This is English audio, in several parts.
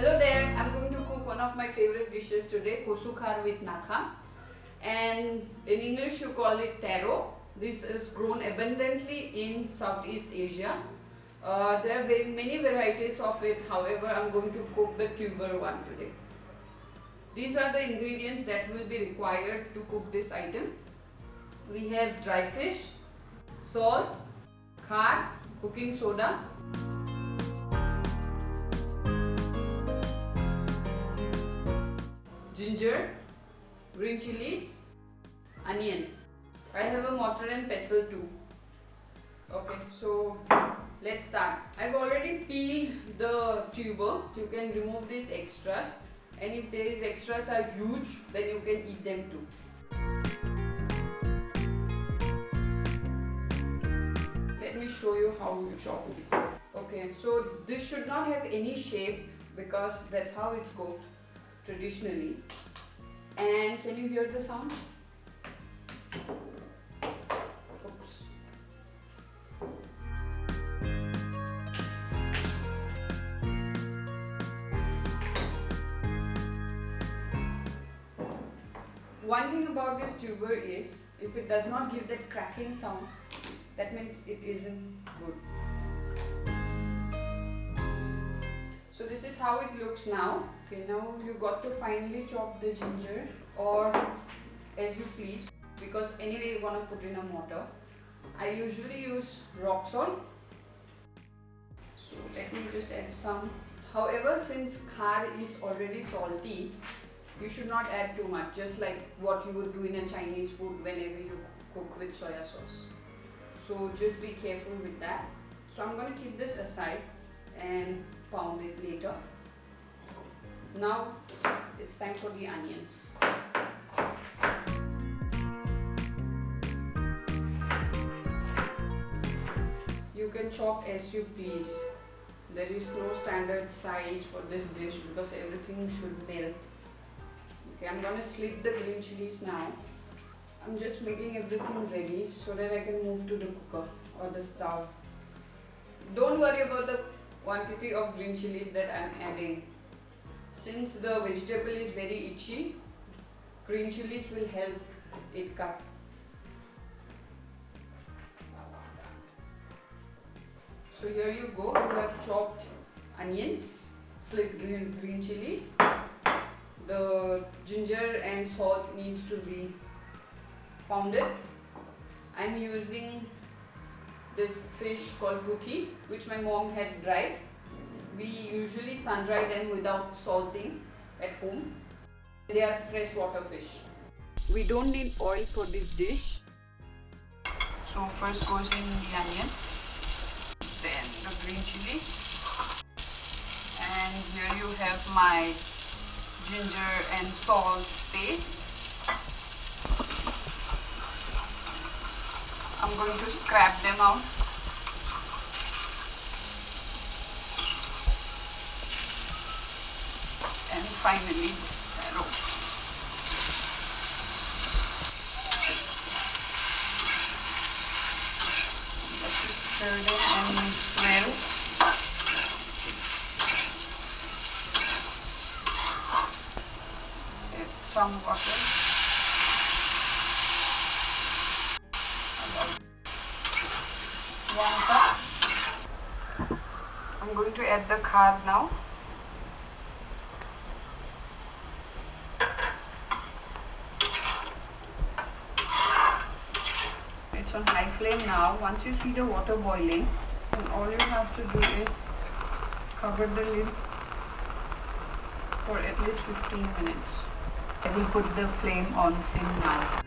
Hello there, I'm going to cook one of my favorite dishes today, kochu khar with nakha. And in English you call it taro. This is grown abundantly in Southeast Asia. There are very many varieties of it, however I'm going to cook the tuber one today. These are the ingredients that will be required to cook this item. We have dry fish, salt, khar, cooking soda, ginger, green chilies, onion. I have a mortar and pestle too. Okay, so let's start. I've already peeled the tuber. You can remove these extras, and if these extras are huge, then you can eat them too. Let me show you how you chop it. Okay, so this should not have any shape because that's how it's cooked traditionally. And can you hear the sound? Oops. One thing about this tuber is, if it does not give that cracking sound, that means it isn't good. So this is how it looks now. Okay, now you got to finely chop the ginger, or as you please, because anyway you want to put in a mortar. I usually use rock salt. So let me just add some. However, since khar is already salty, you should not add too much, just like what you would do in a Chinese food whenever you cook with soya sauce. So just be careful with that. So I'm going to keep this aside and pound it later. Now it's time for the onions. You can chop as you please. There is no standard size for this dish because everything should melt. Okay, I'm going to slit the green chilies now. I'm just making everything ready so that I can move to the cooker or the stove. Don't worry about the quantity of green chilies that I'm adding. Since the vegetable is very itchy, green chilies will help it cut. So here you go, you have chopped onions, slit green chilies. The ginger and salt needs to be pounded. I'm using this fish called puthi, which my mom had dried. We usually sun dry them without salting at home. They are freshwater fish. We don't need oil for this dish. So first goes in the onion, then the green chilies, and here you have my ginger and salt paste. I'm going to scrape them out. And finally, taro. Let this stir them and mix well. Add some water. About 1 cup. I'm going to add the khar now. It's on high flame now. Once you see the water boiling, then all you have to do is cover the lid for at least 15 minutes. I will put the flame on sim now.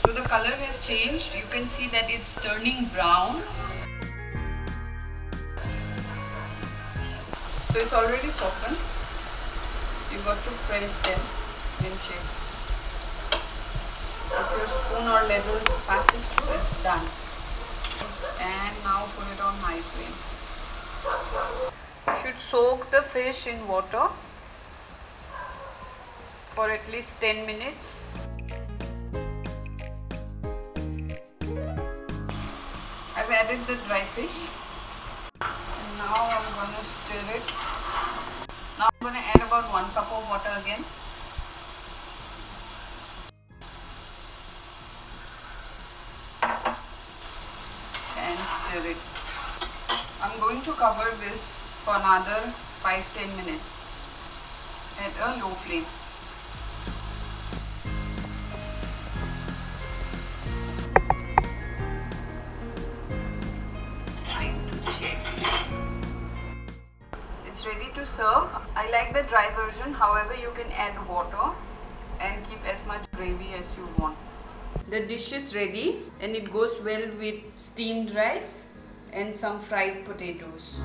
So the color has changed. You can see that it's turning brown. So it's already softened. You got to press them and check. If your spoon or ladle passes through, it's done. And now put it on high flame. You should soak the fish in water for at least 10 minutes. I've added the dry fish. And now I'm going to stir it. Now I'm going to add about 1 cup of water again. And stir it. I'm going to cover this for another 5-10 minutes at a low flame. Time to check. It's ready to serve. I like the dry version, however you can add water and keep as much gravy as you want. The dish is ready and it goes well with steamed rice and some fried potatoes.